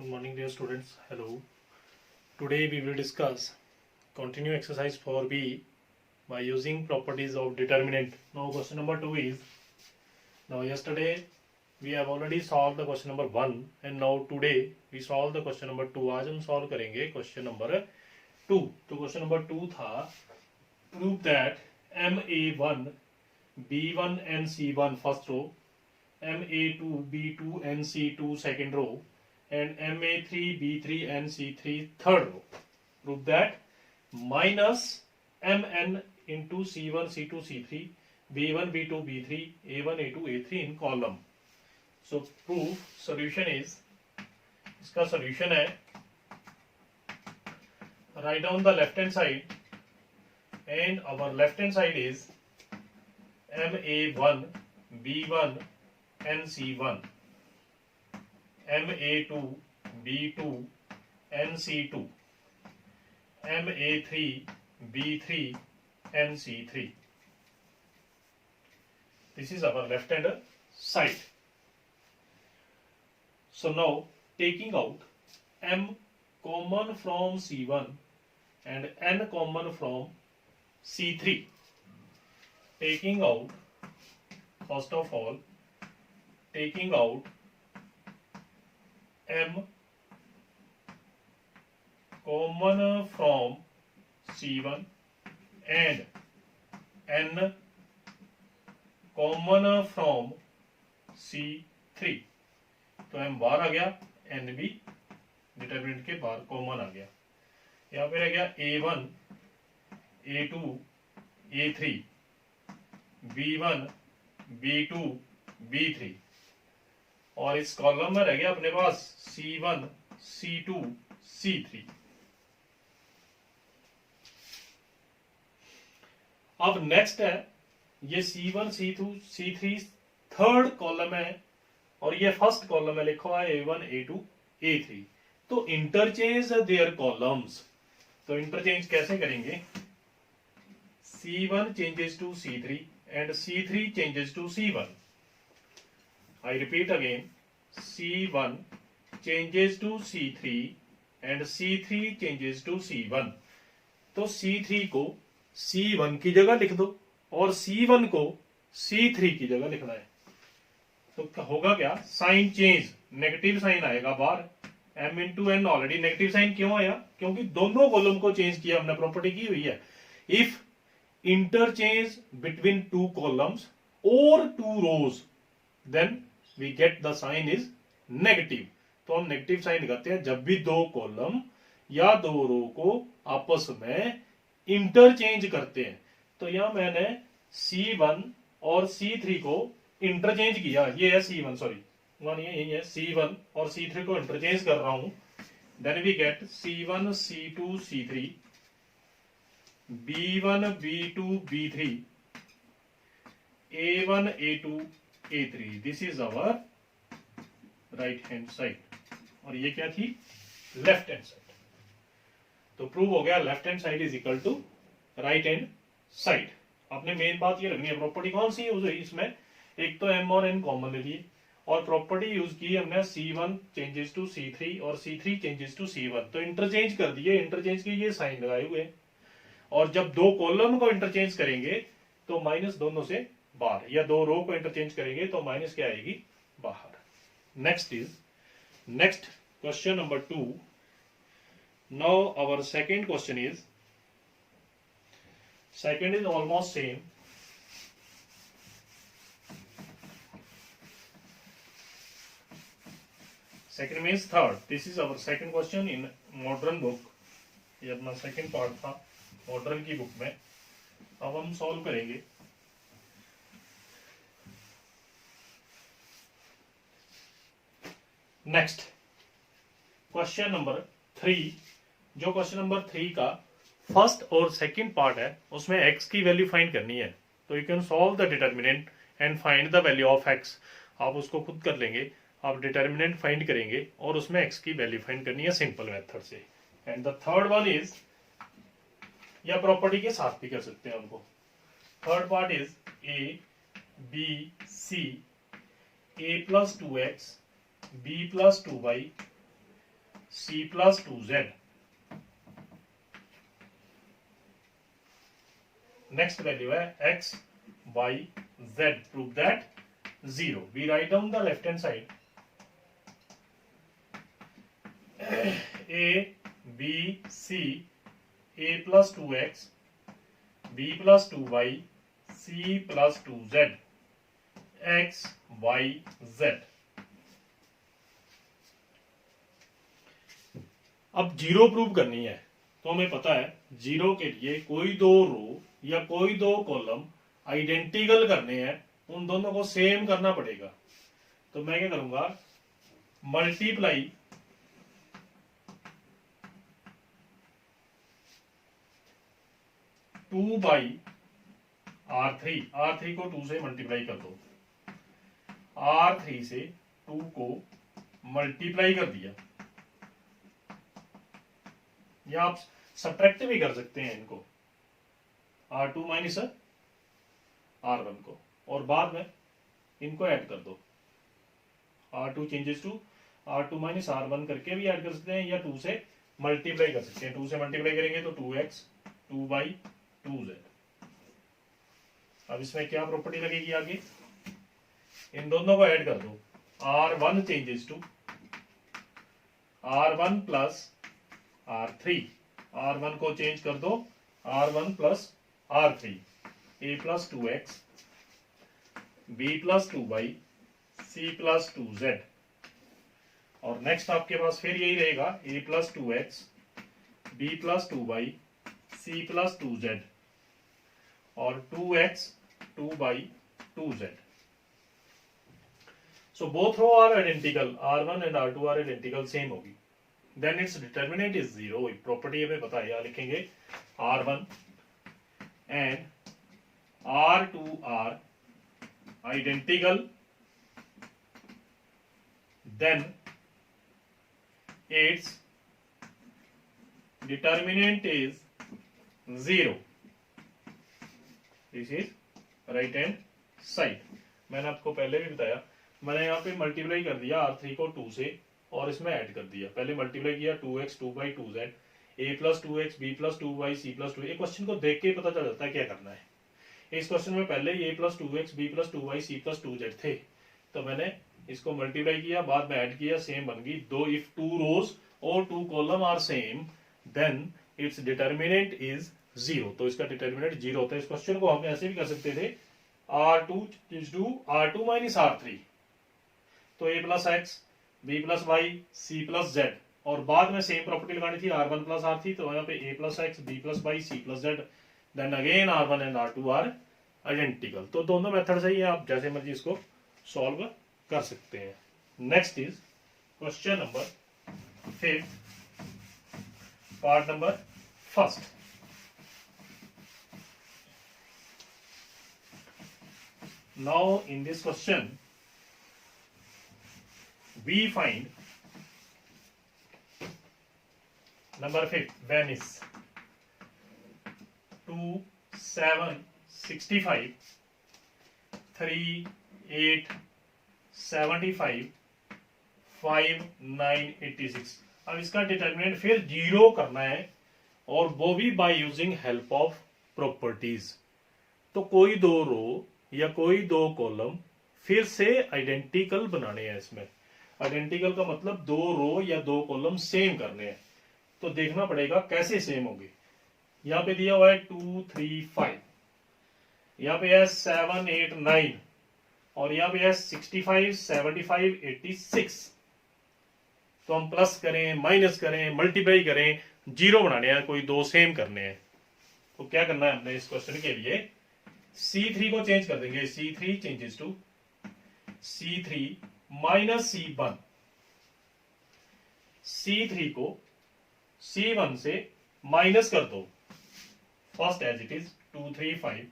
Good morning, dear students. Hello. Today we will discuss continue exercise 4b by using properties of determinant. Now question number 2 is, now yesterday we have already solved the question number 1 and now today we solve the question number 2. आज हम solve करेंगे question number 2. तो question number 2 था prove that MA1 B1 and C1 first row, MA2 B2 and C2 second row and MA3 B3 and C3 third row. Prove that minus MN into C1 C2 C3 B1 B2 B3 A1 A2 A3 in column. So proof solution is, इसका solution है, write down the left hand side and our left hand side is MA1 B1 and C1, MA2 B2 and C2, MA3 B3 and C3. This is our left hand side. So now taking out M common from C1 and N common from C3. Taking out, first of all, taking out M common from C1 and N common from C3. तो M बाहर आ गया, N भी determinant के बाहर common आ गया. यहाँ पे रह गया A1 A2 A3 B1 B2 B3 और इस कॉलम में रह गया अपने पास C1 C2 C3. अब नेक्स्ट है, ये C1 C2 C3 third column है और ये फर्स्ट कॉलम है, लिखा हुआ है A1 A2 A3. तो इंटरचेंज देयर कॉलम्स. तो इंटरचेंज कैसे करेंगे? C1 changes to C3 and C3 changes to C1. I repeat again, C1 changes to C3 and C3 changes to C1. तो C3 को C1 की जगह लिख दो और C1 को C3 की जगह लिखना है. तो होगा क्या? साइन चेंज, नेगेटिव साइन आएगा बाहर. M into n already negative sign क्यों आया? क्योंकि दोनों कॉलम को चेंज किया हमने, प्रॉपर्टी की हुई है. If interchange between two columns or two rows, then we get the sign is negative. तो हम नेगेटिव साइन लगाते हैं जब भी दो कॉलम या दो रो को आपस में इंटरचेंज करते हैं. तो यहां मैंने C1 और C3 को इंटरचेंज किया. ये है C1, सॉरी मानिए यही है C1 और C3 को इंटरचेंज कर रहा हूं. Then we get C1 C2 C3 B1 B2 B3 A1 A2 A3. This is our right hand side और ये क्या थी? Left hand side. तो प्रूव हो गया left hand side is equal to right hand side. आपने main बात ये रखनी है, प्रॉपर्टी कौन सी यूज हुई इसमें? एक तो M और N कॉमन ले लिए और प्रॉपर्टी यूज की हमने C1 चेंजेस टू C3 और C3 चेंजेस टू C1. तो इंटरचेंज कर दिए, इंटरचेंज के ये साइन लगाए हुए और जब दो कॉलम को इंटरचेंज करेंगे तो माइनस दोनों से बाहर, या दो रो को इंटरचेंज करेंगे तो माइनस क्या आएगी? बाहर. Next question number 2. Now our second question is, second is almost same. Second means third. This is our second question in modern book. ये अपना सेकंड पार्ट था मॉडर्न की बुक में. अब हम सॉल्व करेंगे. Next question number 3. जो question number 3 का फर्स्ट और सेकंड पार्ट है उसमें x की वैल्यू फाइंड करनी है. तो you can solve the determinant and find the value of x. आप उसको खुद कर लेंगे. आप डिटर्मिनेंट फाइंड करेंगे और उसमें x की वैल्यू फाइंड करनी है सिंपल मेथड से. And the third one is, या प्रॉपर्टी के साथ भी कर सकते हैं उनको. Third part is A B C a plus 2x b plus 2y C plus 2Z. Next value है x, y, z. Prove that 0. We write down the left hand side. A, B, C, A plus 2x, B plus 2y, C plus 2z, x, y, z. अब zero prove करनी है तो हमें पता है zero के लिए कोई दो रो या कोई दो कॉलम आइडेंटिकल करने हैं, उन दोनों को सेम करना पड़ेगा। तो मैं क्या करूंगा, मल्टीप्लाई टू बाई R3 को 2 से मल्टीप्लाई कर दो, R3 से 2 को मल्टीप्लाई कर दिया, या आप सब्ट्रैक्ट भी कर सकते हैं इनको, R2 माइनस R1 को, और बाद में इनको ऐड कर दो, R2 changes to R2 minus R1 करके भी ऐड कर सकते हैं, या 2 से मल्टीप्लाई कर सकते हैं। 2 से मल्टीप्लाई करेंगे तो 2x 2/2z। अब इसमें क्या प्रॉपर्टी लगेगी आगे, इन दोनों को ऐड कर दो, R1 changes to R1 plus R3, R1 को चेंज कर दो R1 plus R3, A plus 2x, B plus 2y, C plus 2z। और नेक्स्ट आपके पास फिर यही रहेगा, A plus 2x, B plus 2y, C plus 2z, और 2x 2/2z। So both row are identical, R1 and R2 are identical, same होगी। Then its determinant is 0। Property हमें पता है, यहाँ लिखेंगे R1 and R2 are identical, then its determinant is 0। This is right hand side। मैंने आपको पहले भी बताया, मैंने यहाँ पे मल्टीप्लाई कर दिया R3 को 2 से और इसमें ऐड कर दिया। पहले मल्टीप्लाई किया 2x 2/2z, a plus 2x, b plus 2y, c plus 2। एक क्वेश्चन को देख के ही पता चल जाता है क्या करना है। इस क्वेश्चन में पहले a plus 2x, b plus 2y, c plus 2z थे, तो मैंने इसको मल्टीप्लाई किया, बाद में ऐड किया, सेम बन गई। दो इफ टू रोज और two column are same then its determinant is 0। तो इसका डिटर्मिनेंट 0 होता है। इस क्वेश्चन को हम ऐसे भी कर सकते थे, R2 माइनस R3, तो a plus x, b plus y, c plus z, और बाद में सेम प्रॉपर्टी लगानी थी R1 प्लस R3, तो यहाँ पे a plus x, b plus y, c plus z, then again R1 and R2 are identical. तो दोनों मेथड से ही आप जैसे मर्जी इसको सॉल्व कर सकते हैं। Next is question number 5, part number 1। Now in this question we find number 5, when is 2, 7, 65, 3, 8, 75, 5, 9, 86। अब इसका डिटर्मिनेंट फिर 0 करना है, और वो भी by using help of properties. तो कोई दो रो या कोई दो कॉलम फिर से आइडेंटिकल बनाने हैं। इसमें आइडेंटिकल का मतलब दो रो या दो कॉलम सेम करने हैं। तो देखना पड़ेगा कैसे सेम होंगे। यहाँ पे दिया हुआ है 2, 3, 5, यहाँ पे है 7, 8, 9, और यहाँ पे है 65, 75, 86। तो हम प्लस करें, माइनस करें, मल्टीप्लाई करें, 0 बनाने हैं, कोई दो सेम करने हैं। तो क्या करना है हमने इस क्वेश्चन के लिए, C3 को चेंज कर देंगे, C3 changes to C3 minus C1। C3 को C1 से माइनस कर दो, फर्स्ट एज इट इज 2, 3, 5,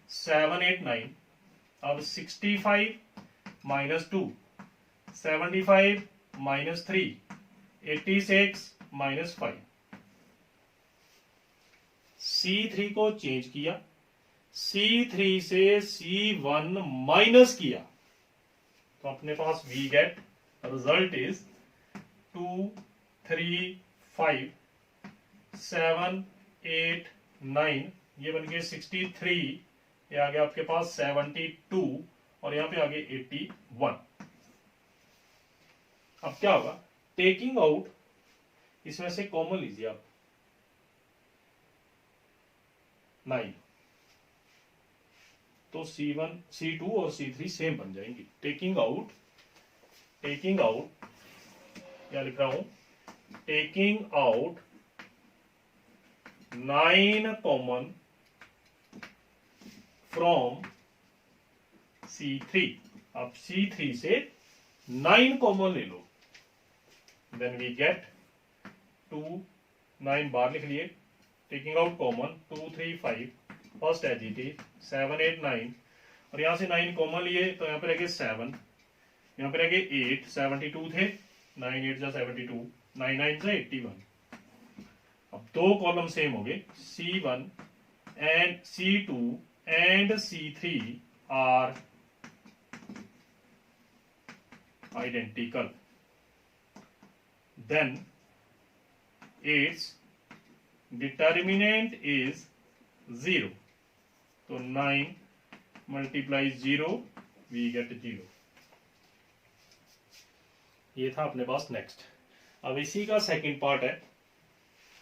7, 8, 9। अब 65 माइनस 2, 75 माइनस 3, 86 माइनस 5। C3 को चेंज किया, C3 से C1 माइनस किया, तो अपने पास वी गेट रिजल्ट इज 2 3 5 7 8 9, ये बन गए 63, ये आ गया आपके पास 72 और यहां पे आ गए 81। अब क्या होगा, टेकिंग आउट, इसमें से कॉमन लीजिए आप 9, तो C1 C2 और C3 सेम बन जाएंगी। टेकिंग आउट क्या लिख रहा हूं, taking out 9 common from C3, आप C3 से 9 कॉमन ले लो, देन वी गेट 2 9 बार लिख लिए, taking out common 2 3 5 first as it is 7 8 9, और यहां से 9 कॉमन लिए तो यहां पे रह गए 7, यहां पे रह गए 8, 72 थे, 9 8 जा 72, 9 9 जा 81। अब दो कॉलम सेम हो गए, C1 and C2 and C3 are identical, then its determinant is 0, तो 9 multiplies 0 we get 0। ये था अपने पास नेक्स्ट। अब इसी का सेकंड पार्ट है,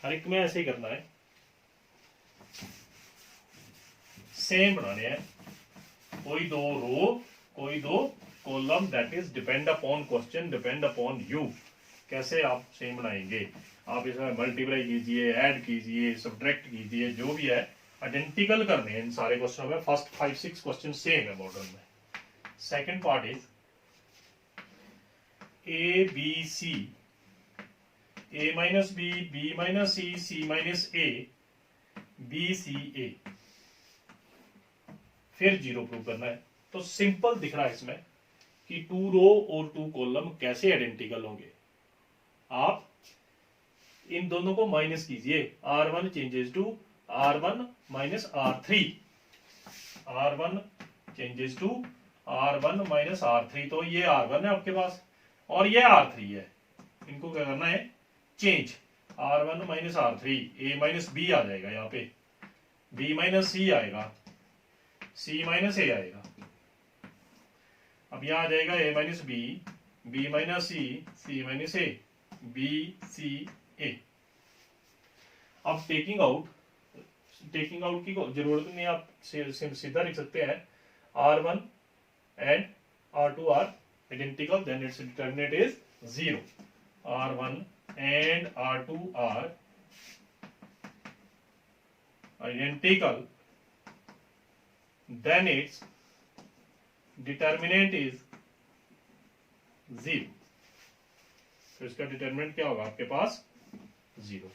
हर एक में ऐसे ही करना है, सेम बनाने हैं, कोई दो रो कोई दो column, that is depend upon question, depend upon you, कैसे आप सेम बनाएंगे। आप इसमें मल्टीप्लाई कीजिए, ऐड कीजिए, सब्ट्रैक्ट कीजिए, जो भी है आइडेंटिकल करने हैं इन सारे क्वेश्चन में। फर्स्ट 5 6 क्वेश्चन सेम है मॉडल में। Second part is A B C, A minus B, B minus C, C minus A, B C A, फिर 0 प्रूव करना है। तो सिंपल दिख रहा है इसमें कि 2 रो और 2 कॉलम कैसे आइडेंटिकल होंगे। आप इन दोनों को माइनस कीजिए, R1 changes to R1 minus R3, R1 changes to R1 minus R3, तो ये R1 है आपके पास और ये R3 है, इनको क्या करना है, change, R1 minus R3, A minus B आ जाएगा, यहाँ पे B माइनस C आएगा, C माइनस A आएगा। अब यहां आ जाएगा A minus B, B minus C, C minus A, B C A। अब टेकिंग आउट की जरूरत नहीं, आप सीधा लिख सकते हैं R1 and R2 are identical, then its determinant is 0। R1 and R2 are identical, then its determinant is 0, तो इसका डिटरमिनेंट क्या होगा आपके पास, 0।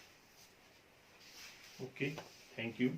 Okay, thank you.